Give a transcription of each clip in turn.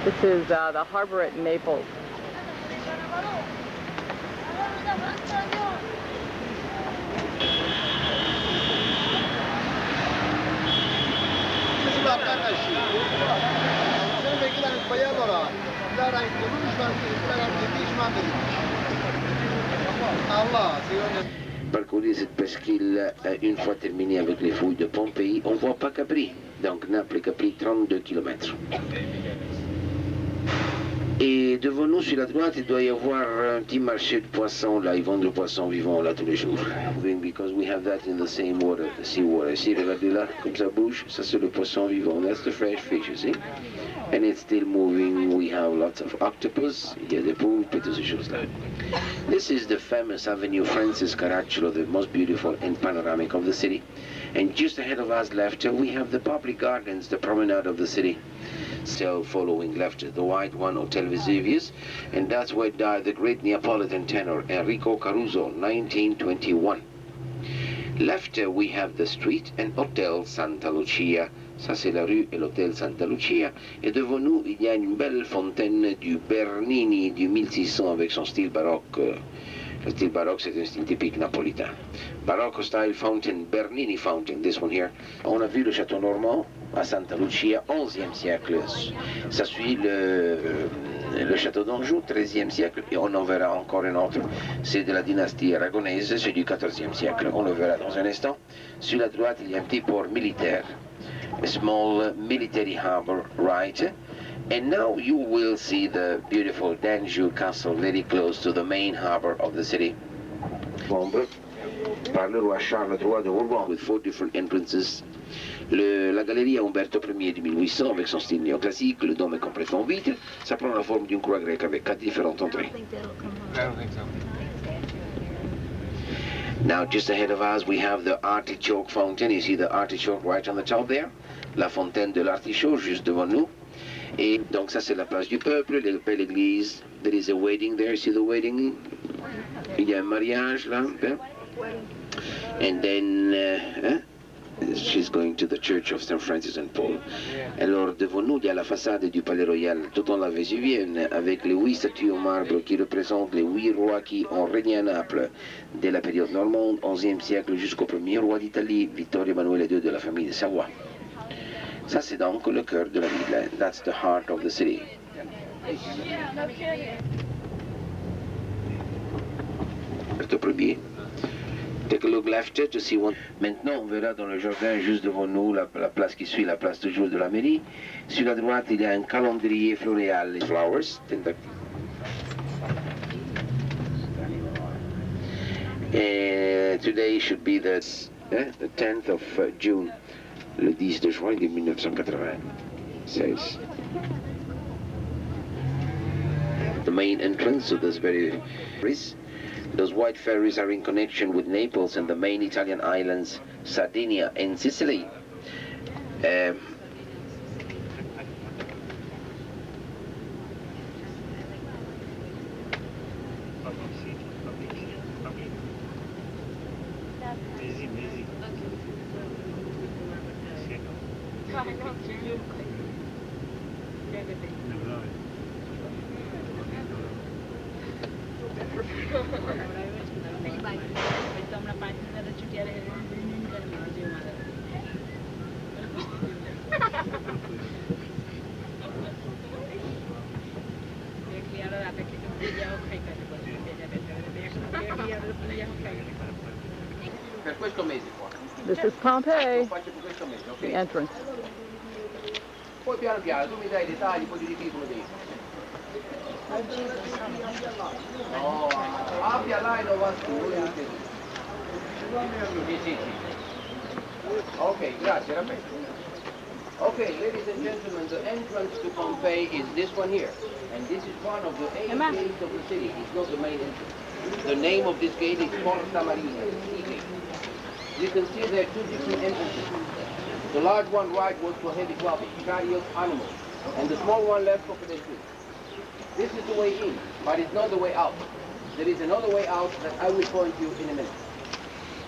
This is the harbor at Naples. Parcourir cette presqu'île une fois terminé avec les fouilles de Pompeii, on ne voit pas Capri. Donc Naples et Capri, 32 km. Et devant nous, sur la droite, il doit y avoir un petit marché de poissons. Là, ils vendent le poisson vivant là tous les jours. Because we have that in the same water, the sea water. Ici, regardez là, comme ça bouge, ça c'est le poisson vivant. That's the fresh fish, you see. And it's still moving. We have lots of octopus. Il y a des poulpes et toutes ces choses-là. This is the famous Avenue Francis Caracciolo, the most beautiful and panoramic of the city. And just ahead of us left, we have the public gardens, the promenade of the city. Still following left, the white one, Hotel Vesuvius, and that's where died the great Neapolitan tenor Enrico Caruso, 1921. Left, we have the street and Hotel Santa Lucia. Ça, c'est la rue et l'hôtel Santa Lucia. Et devant nous, il y a une belle fontaine du Bernini du 1600 avec son style baroque. Le style baroque, c'est un style typique napolitain. Baroque style fountain, Bernini fountain, this one here. On a vu le château normand à Santa Lucia, 11e siècle. Ça suit le château d'Anjou, 13e siècle, et on en verra encore un autre. C'est de la dynastie aragonaise, c'est du 14e siècle. On le verra dans un instant. Sur la droite, il y a un petit port militaire. A small military harbor, right? And now you will see the beautiful Danjou Castle very close to the main harbor of the city. Par le roi Charles III de Bourbon, with 4 different entrances. La galerie à Umberto Ier de 1800 avec son style néoclassique, le dôme est complètement vitre, ça prend la forme d'une croix grecque avec 4 différentes entrées. Now just ahead of us we have the artichoke fountain. You see the artichoke right on the top there? La fontaine de l'artichaut juste devant nous. Et donc ça c'est la place du peuple, l'église. There is a wedding there, see the wedding? Il y a un mariage là. And then she's going to the church of St. Francis and Paul. Alors devant nous il y a la façade du palais royal tout en la vésuvienne avec les 8 statues en marbre qui représentent les 8 rois qui ont régné à Naples dès la période normande, 11e siècle jusqu'au premier roi d'Italie, Vittorio Emanuele II de la famille de Savoie. Ça c'est donc le cœur de la ville. That's the heart of the city. Take a look left to see one. Maintenant, on verra dans le jardin juste devant nous la place qui suit, la place toujours de la mairie. Sur la droite, il y a un calendrier floréal. Flowers. And today should be the 10th of June. Le 10 de juin de 1996. The main entrance to this very those white ferries are in connection with Naples and the main Italian islands, Sardinia and Sicily. This is Pompeii, the entrance. Poi piano piano, tu mi dai i dettagli, poi ti ripeto lo dico. No, abbia là e lo va su. Sì. Ok, grazie, Roberto. Okay, ladies and gentlemen, the entrance to Pompeii is this one here. And this is one of the 8 gates of the city. It's not the main entrance. The name of this gate is Porta Marina, sea gate. You can see there are 2 different entrances. The large one right was for heavy traffic, chariot, animals. And the small one left for pedestrians. This is the way in, but it's not the way out. There is another way out that I will point you in a minute.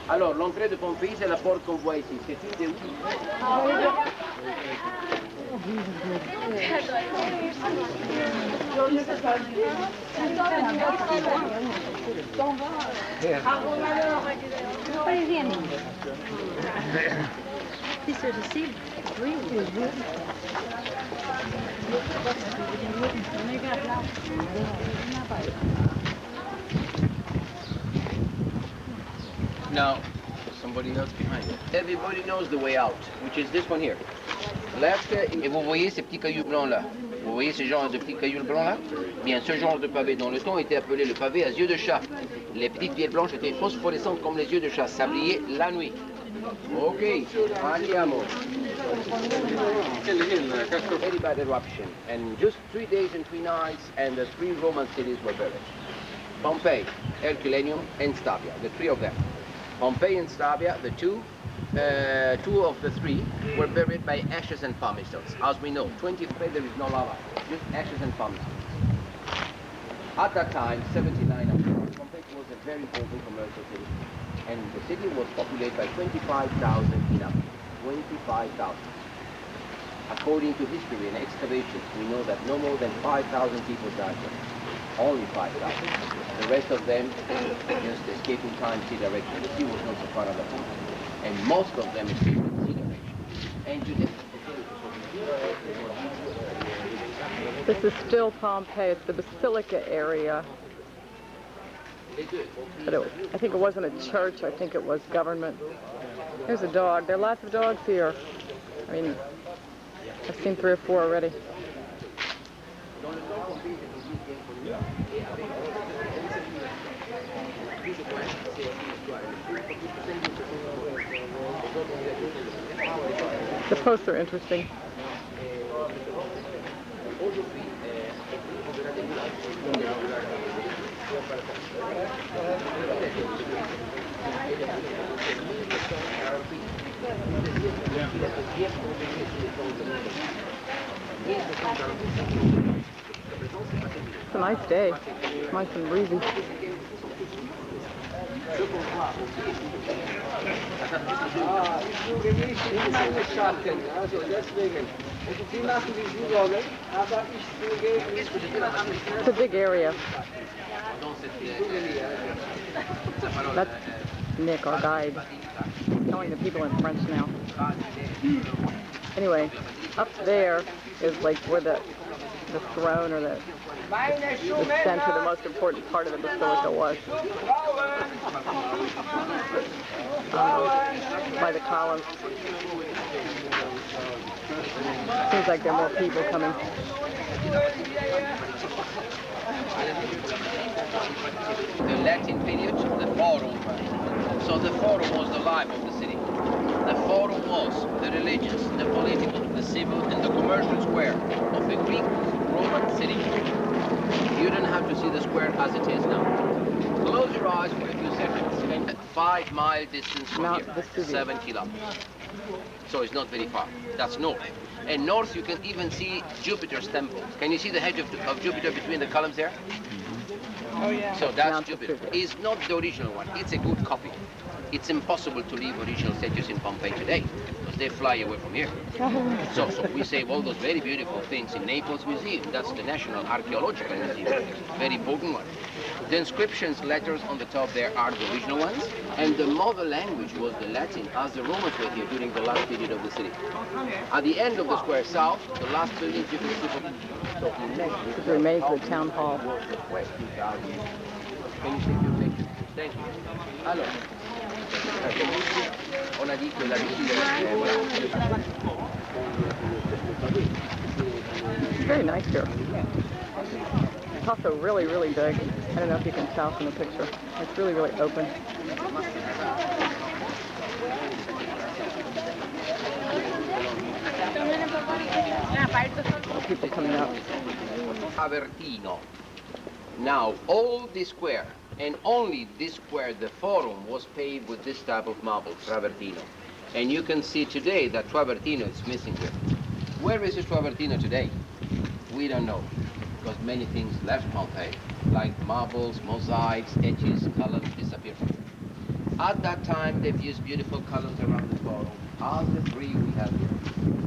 Alors, l'entrée de Pompeii, c'est la porte qu'on voit ici. C'est une des Now, somebody else behind it. Everybody knows the way out, which is this one here. Left, et vous voyez ces petits cailloux blancs là. Vous voyez ce genre de petits cailloux blancs là? Bien, ce genre de pavé dans le temps était appelé le pavé à yeux de chat. Les petites pierres blanches étaient phosphorescentes comme les yeux de chat, ça brillait la nuit. Ok, andiamo. Very bad eruption, and just 3 days and 3 nights, and the 3 Roman cities were buried. Pompeii, Herculaneum, and Stabia, the 3 of them. Pompeii and Stabia, the two of the 3 were buried by ashes and palm stones. As we know, 23 there is no lava, just ashes and palm stones. At that time, 79 after, Pompeii was a very important commercial city, and the city was populated by 25,000 inhabitants. 25,000. According to history and excavations, we know that no more than 5,000 people died there. Only 5,000. The rest of them just escaping time, sea direction. The sea was not so far at that time. And most of them escaped in sea direction. And today, This is still Pompeii. It's the Basilica area. But I think it wasn't a church. I think it was government. There's a dog. There are lots of dogs here. I mean, I've seen 3 or 4 already. The posts are interesting. It's a nice day. It's nice and breezy. It's a big area. That's Nick, our guide, telling the people in French now. Anyway, up there is like where the throne or the center, the most important part of the basilica was. By the columns. Seems like there are more people coming. The Latin period, the Forum. So the Forum was the life of the city. The Forum was the religious, the political, the civil, and the commercial square of the Greek Roman city. You don't have to see the square as it is now. Close your eyes for a few seconds and 5-mile distance from here, 7 kilometers. So it's not very far. That's north. And north you can even see Jupiter's temple. Can you see the head of Jupiter between the columns there? Oh yeah. So that's Jupiter. It's not the original one. It's a good copy. It's impossible to leave original statues in Pompeii today because they fly away from here. So we save all those very beautiful things in Naples Museum. That's the National Archaeological Museum. Very important one. The inscriptions, letters on the top there are the original ones, and the mother language was the Latin, as the Romans were here during the last period of the city. At the end of the square south, the last building you can see from The remains of the town hall. Can you take your picture? Thank you. Alors, on a dit que la It's very nice here. It's also really, really big. I don't know if you can tell from the picture. It's really, really open. People coming up. Travertino. Now, all this square, and only this square, the Forum, was paved with this type of marble, Travertino. And you can see today that Travertino is missing here. Where is this Travertino today? We don't know, because many things left Pompeii, like marbles, mosaics, edges, columns disappeared. At that time, they've used beautiful colors around the bottom. Of the three we have here,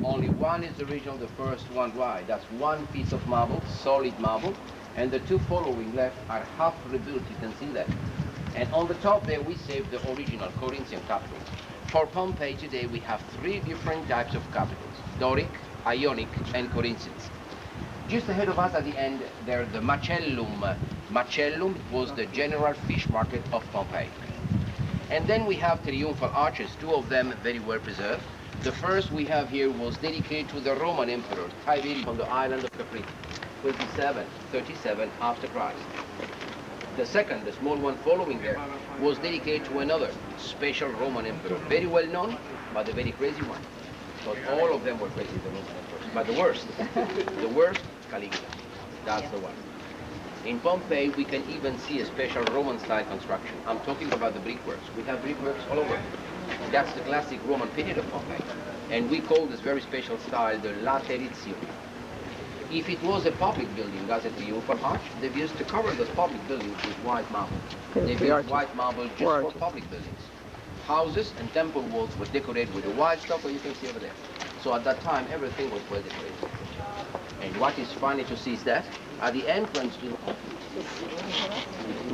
only one is the original, the first one right. That's one piece of marble, solid marble, and the two following left are half rebuilt, you can see that. And on the top there, we saved the original Corinthian capitals. For Pompeii today, we have three different types of capitals: Doric, Ionic, and Corinthians. Just ahead of us at the end, there's the Macellum. Macellum was the general fish market of Pompeii. And then we have triumphal arches, two of them very well preserved. The first we have here was dedicated to the Roman Emperor Tiberius on the island of Capri, 37 after Christ. The second, the small one following there, was dedicated to another special Roman emperor, very well known, but a very crazy one. Because all of them were crazy, the Roman emperors. But the worst, Caligula. That's the one. In Pompeii, we can even see a special Roman-style construction. I'm talking about the brickworks. We have brickworks all over. That's the classic Roman period of Pompeii. And we call this very special style the laterizio. If it was a public building, as a triumphal arch, they've used to cover those public buildings with white marble. They've used white marble just for public buildings. Houses and temple walls were decorated with the white stuff that you can see over there. So at that time, everything was well decorated. And what is funny to see is that at the entrance to...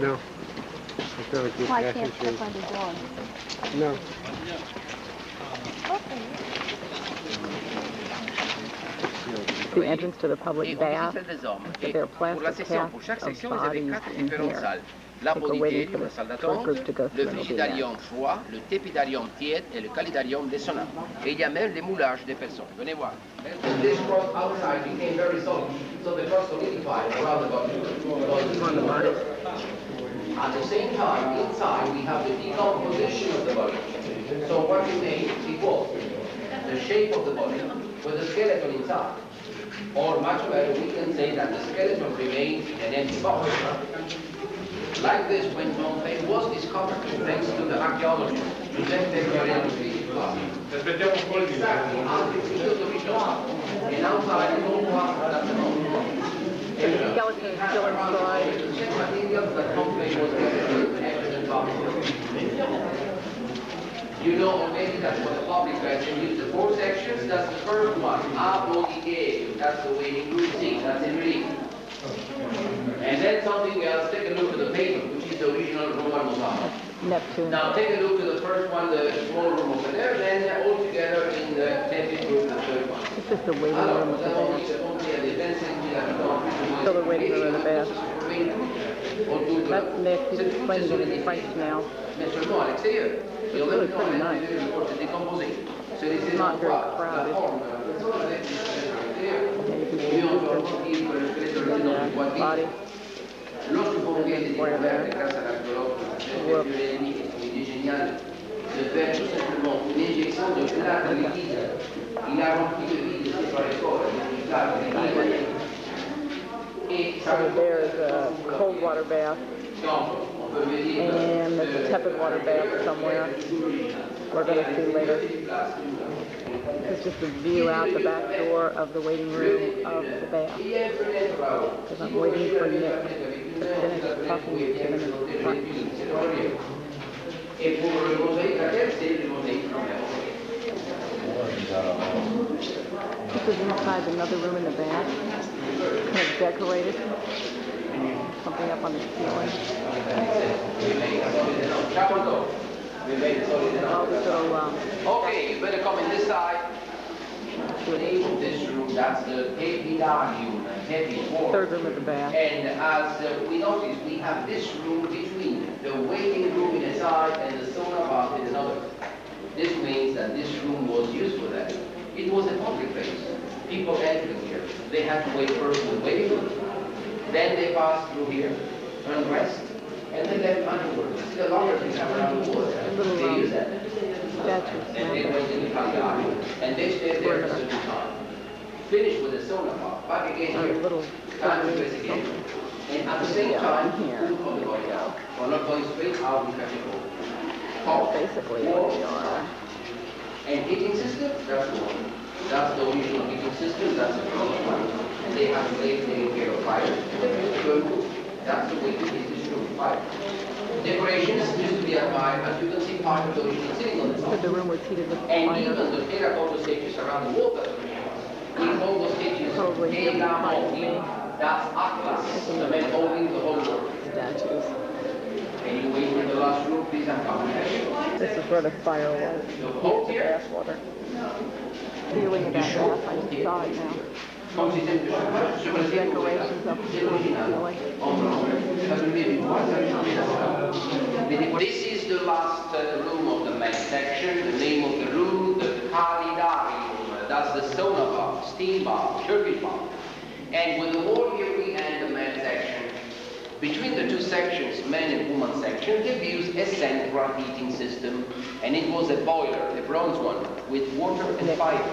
No. Why can't step on the door? No. The entrance to the public bath. There are plastic casts of bodies in here. I think we're waiting for the first group to go through. Le frigidarium froid, le tepidarium tiède et le calidarium descendant. Et il y a même les moulages des personnes. Venez voir. This rock outside became very solid, so the crust solidified around the body. At the same time, inside we have the decomposition of the body. So what we made, it was the shape of the body with the skeleton inside. Or much better, we can say that the skeleton remains in an empty box. Like this, when Pompeii was discovered, thanks to the archaeologist Giuseppe Fiorelli, exactly after the field of Italy, and outside the old one at the moment. And the skeleton is still inside. The same materials that Pompeii was You know already that for the public restroom, use the four sections. That's the first one, Apodicae. That's the waiting room seat. That's in relief. And then something else, take a look at the paper, which is the original Roman mosaic. Neptune. Now take a look at the first one, the small room over there, then all together in the tenth room, the third one. This is the waiting room of the bath. Still the waiting room of the bath. That's Nick, he's explaining it in French now. It's really pretty nice. It's not very crowded. Body. Where there. Whoop. So there's a cold water bath. And there's a tepid water bath somewhere. We're going to see later. This is just a view out the back door of the waiting room of the bath. Because I'm waiting for Nick to finish talking to him in the front. This is inside another room in the bath. Kind of decorated. Something up on the ceiling. All this little, okay, you better come in this side. The name of this room, that's the Tepidarium, heavy floor. third room of the bath. And as we notice, we have this room between the waiting room in a side and the sauna bath in another. This means that this room was used for that. It was a public place. People entering here, they had to wait first in the waiting room. Then they passed through here, undressed, and then left afterwards. See the longer they have around the wall. They use that. And they went in the Cagliari, and they stayed there a certain time. Finished with the sauna bath, back again here, time to dress again. And at the same time, food from the body out. We're not going straight out, we catch it all. Basically what we are. And heating system, that's the one. That's the original heating system, that's the first one. And they have to take care of fire. That's the way it is. This room 5. Decorations used to be admired, as you can see, part of the original sitting on the top. So the room was heated with And fire. even the terracotta sketches around the wall that we call those sketches Probably here that's Atlas, the man holding the whole world. statues. Can you wait in the last room, please, and come here? This is where the fire was. Here's the bath water. Feeling of that bath, I'm inside now. The decorations up to the ceiling. This is the last room of the main section. The name of the room, the Calidarium. That's the sauna bath, steam bath, Turkish bath. And with the wall here we end the main section. Between the two sections, men and woman section, they've used a central heating system. And it was a boiler, a bronze one, with water and fire.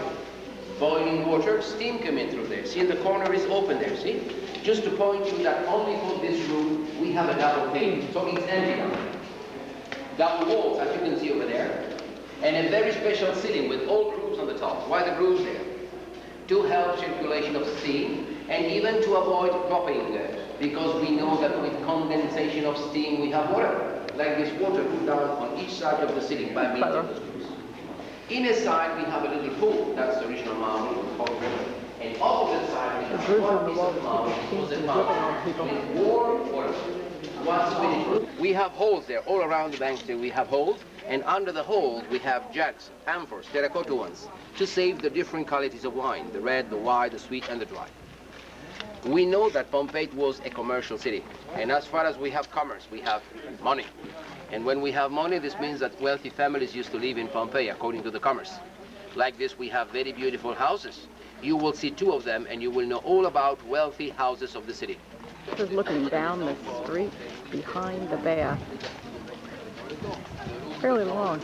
Boiling water, steam coming through there. See, in the corner is open there, see? Just to point you that only for this room, we have a double pane. So it's empty now. Double walls, as you can see over there. And a very special ceiling with all grooves on the top. Why the grooves there? To help circulation of steam and even to avoid dropping, because we know that with condensation of steam we have water. Like this water put down on each side of the ceiling by means of the screws. In a side we have a little pool, that's the original mountain with hot river. And opposite side we have one piece of mountain, was a mountain with warm water. Once finished, we have holes there, all around the banks there we have holes, and under the holes we have jugs, amphors, terracotta ones, to save the different qualities of wine, the red, the white, the sweet, and the dry. We know that Pompeii was a commercial city, and as far as we have commerce, we have money. And when we have money, this means that wealthy families used to live in Pompeii according to the commerce. Like this, we have very beautiful houses. You will see 2 of them, and you will know all about wealthy houses of the city. This is looking down the street behind the bath. Fairly long.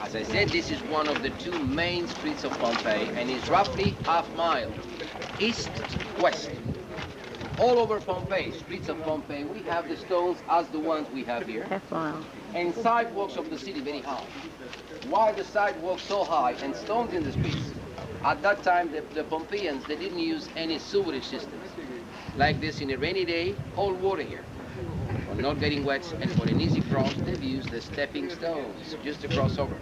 As I said, this is one of the 2 main streets of Pompeii, and is roughly half-mile, east-west. All over Pompeii, streets of Pompeii, we have the stones as the ones we have here. Half mile. And sidewalks of the city very high. Why the sidewalks so high and stones in the streets? At that time, the Pompeians, they didn't use any sewerage systems. Like this, in a rainy day, all water here. For not getting wet and for an easy cross, they've used the stepping stones just to cross over.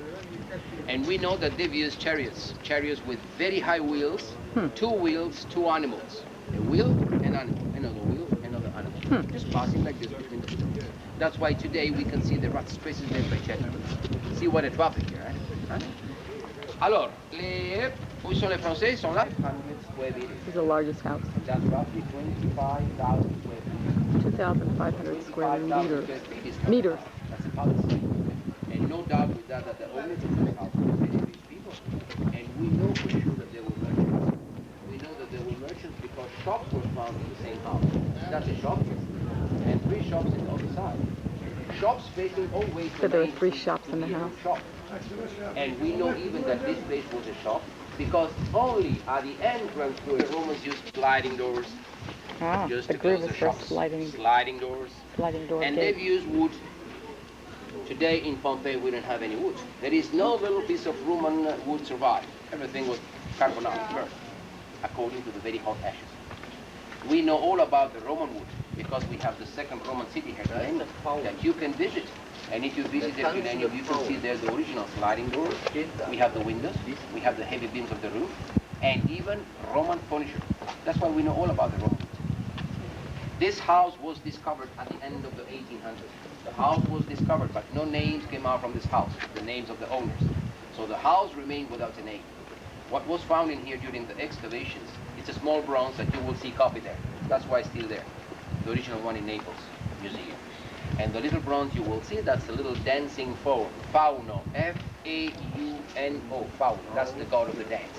And we know that they've used chariots with very high wheels, 2 wheels, 2 animals. A wheel, an animal, another wheel, another animal. Just passing like this between the stones. That's why today we can see the rat spaces there by checking. See what a traffic here, eh? Alors, où sont les Français? Ils sont là. 100 square meters. This is the largest house. That's roughly 25,000 square meters. 2,500 square meters. Meters. That's a palace. And no doubt with that the owners of this house were very rich people. And we know for sure that they were merchants. We know that they were merchants because shops were found in the same house. That's a shop here. And 3 shops on the other side. Shops facing always So there were 3 shops in the house. Shop. And we know even that this place was a shop because only at the entrance to it, Romans used sliding doors. Ah, Just the to groove close is the for shops. sliding doors. Sliding door And gate. they've used wood. Today in Pompeii we don't have any wood. There is no little piece of Roman wood survived. Everything was carbonized, burned, according to the very hot ashes. We know all about the Roman wood because we have the second Roman city here today that you can visit. And if you visit the Millennium, you can see there's the original sliding doors. We have the windows, we have the heavy beams of the roof, and even Roman furniture. That's why we know all about the Roman wood. This house was discovered at the end of the 1800s. The house was discovered, but no names came out from this house, the names of the owners. So the house remained without a name. What was found in here during the excavations, it's a small bronze that you will see copied there. That's why it's still there. The original one in Naples Museum. And the little bronze you will see, that's the little dancing fauno, F-A-U-N-O, fauno. That's the god of the dance.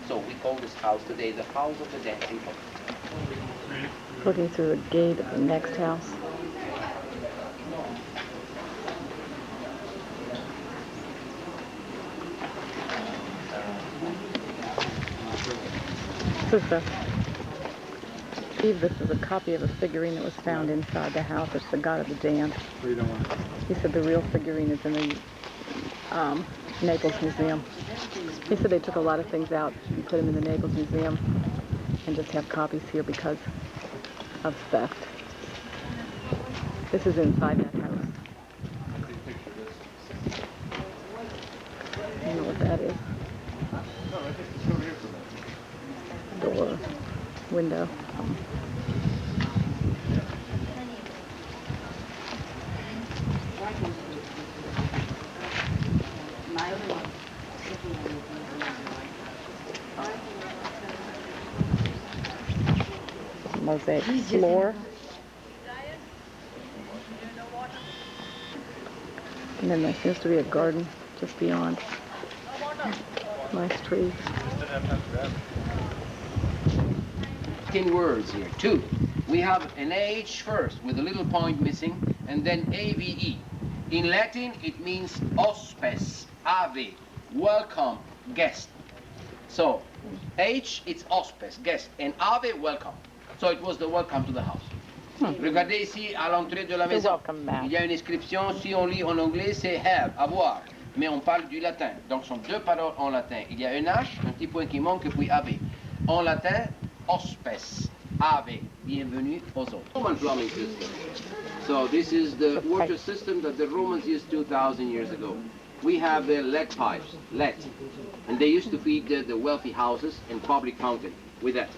So we call this house today the house of the dancing fauno. Looking through the gate of the next house. This is a copy of a figurine that was found inside the house. It's the god of the dance. He said the real figurine is in the Naples Museum. He said they took a lot of things out and put them in the Naples Museum and just have copies here because of theft. This is inside that house. I don't know what that is. Door, window. Mosaic floor. And then there seems to be a garden just beyond. Nice trees. 10 words here. 2. We have an H first with a little point missing, and then AVE. In Latin, it means hospes, ave, welcome, guest. So, H, it's hospes, guest, and ave, welcome. So it was the welcome to the house. Regardez ici à l'entrée de la maison. Il y a une inscription, si on lit en anglais, c'est have, avoir. Mais on parle du latin. Donc, ce sont deux paroles en latin. Il y a un H, un petit point qui manque, puis ave. En latin, hospes, ave, bienvenue aux autres. Roman plumbing system. So this is the water system that the Romans used 2,000 years ago. We have lead pipes, lead. And they used to feed the wealthy houses and public fountain with that.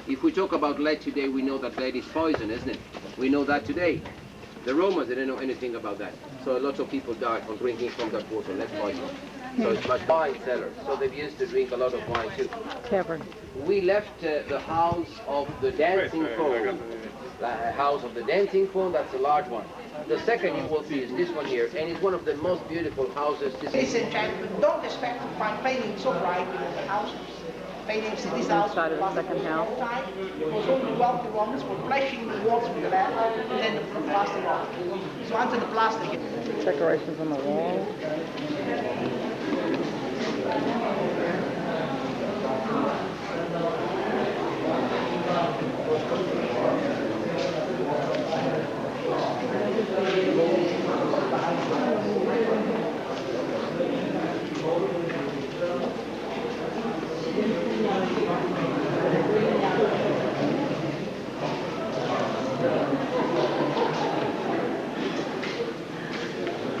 If we talk about lead today, we know that lead is poison, isn't it? We know that today. The Romans didn't know anything about that. So lots of people died from drinking from that water, lead poison. So it's much wine cellars. So they used to drink a lot of wine too. Tavern. We left the house of the dancing faun. The house of the dancing faun, that's a large one. The second you will see is this one here, and it's one of the most beautiful houses. Ladies and gentlemen, don't expect to find paintings so bright in the houses. Paintings in this house Inside of the second house. It was only wealthy ones were flashing the walls with lead and then the plastic on. So onto the plastic. Decorations on the wall.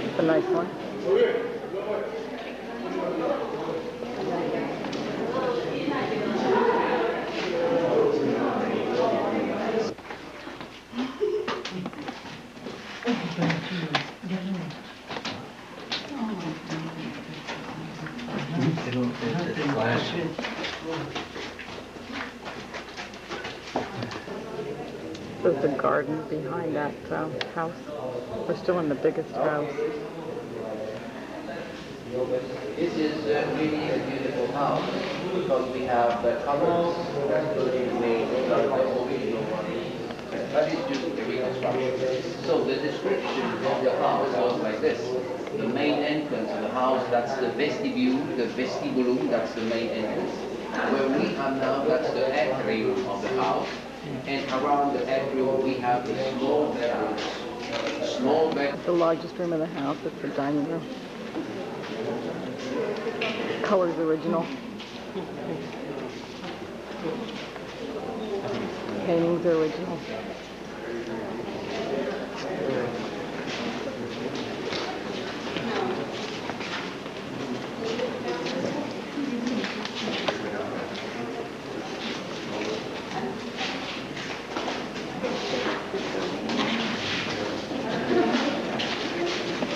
It's a nice one. There's the garden behind that house. We're still in the biggest house. This is really a beautiful house because we have the colors that will be made like the original one. That is just the reconstruction. So the description of the house goes like this. The main entrance of the house, that's the vestibule, the vestibulum, that's the main entrance. Where we are now, that's the atrium of the house. And around the atrium we have the small bedrooms. Small bed. The largest room in the house is the dining room. Colors original. Paintings are original.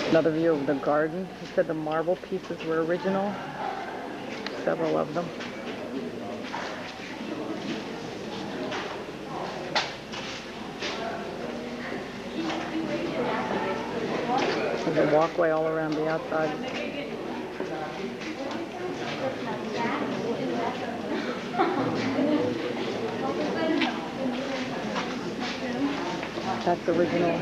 Another view of the garden. He said the marble pieces were original. Several of them. There's a walkway all around the outside. That's original.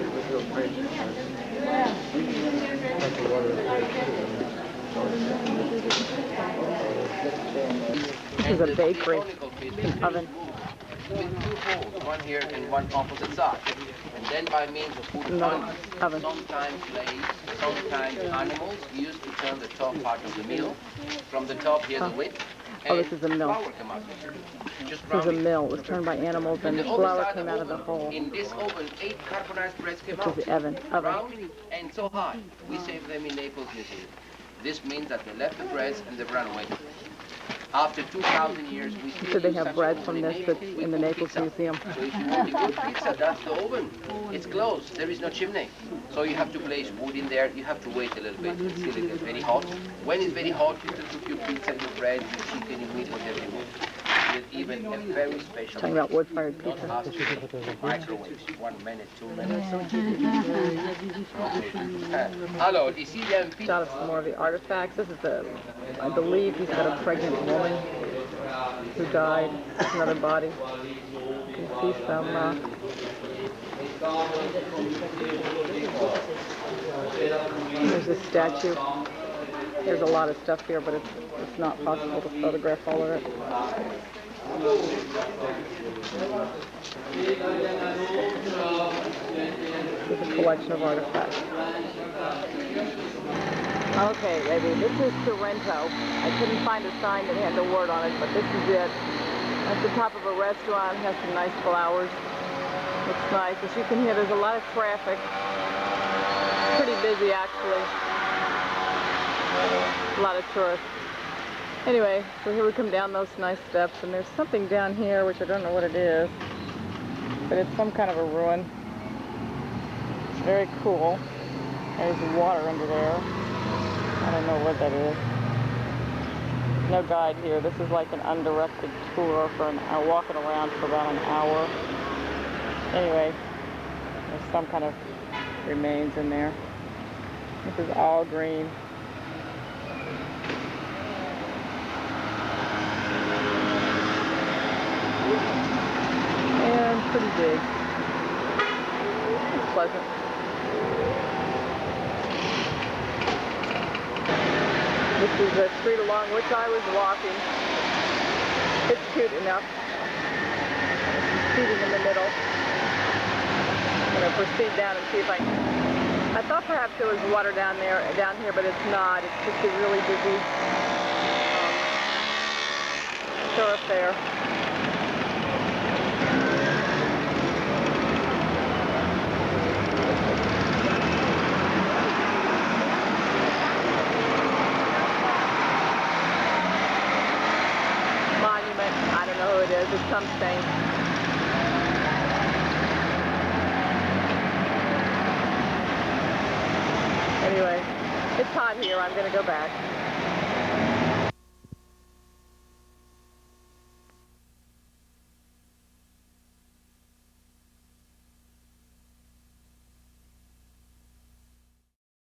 This is a bakery oven. With two holes, one here and one opposite side. And then by means of wood Oven. sometimes slaves, sometimes animals used to turn the top part of the mill. From the top, here's the width. Oh, this is a mill. Flour come out here. Just This is a browning. mill. It was turned by animals, and The the other flour side came out of the hole. In this oven, 8 carbonized breads came This out. is the oven. Round and so high. We save them in Naples Museum. This means that they left the breads and they ran away. After 2,000 years, we still So they use have such bread oven from in this Naples. that's We in the cook Naples pizza. Museum. So if you want a good pizza, that's the oven. It's closed. There is no chimney. So you have to place wood in there. You have to wait a little bit until it gets very hot. When it's very hot, you can cook your pizza, your bread, your chicken, your meat, whatever you want. With even a very special. Talking about wood-fired Don't pizza. ask me. Microwaves. 1 minute, 2 minutes. Allora, ici il y a un Shot of some more of the artifacts. This is the, I believe he's got a pregnant woman who died. There's another body. You can see some, there's a statue. There's a lot of stuff here, but it's not possible to photograph all of it. This is a collection of artifacts. Okay, baby, this is Sorrento. I couldn't find a sign that had the word on it, but this is it. At the top of a restaurant, it has some nice flowers. Looks nice. As you can hear, there's a lot of traffic. Pretty busy, actually. A lot of tourists. Anyway, so here we come down those nice steps, and there's something down here, which I don't know what it is, but it's some kind of a ruin. It's very cool. There's water under there. I don't know what that is. No guide here. This is like an undirected tour for an hour, walking around for about an hour. Anyway, there's some kind of remains in there. This is all green. And pretty big. It's pleasant. This is the street along which I was walking. It's cute enough. Seating in the middle. I'm going to proceed down and see if I thought perhaps there was water down here, but it's not. It's just a really busy thoroughfare. Monument. I don't know who it is. It's some saint. Anyway, it's hot here. I'm going to go back.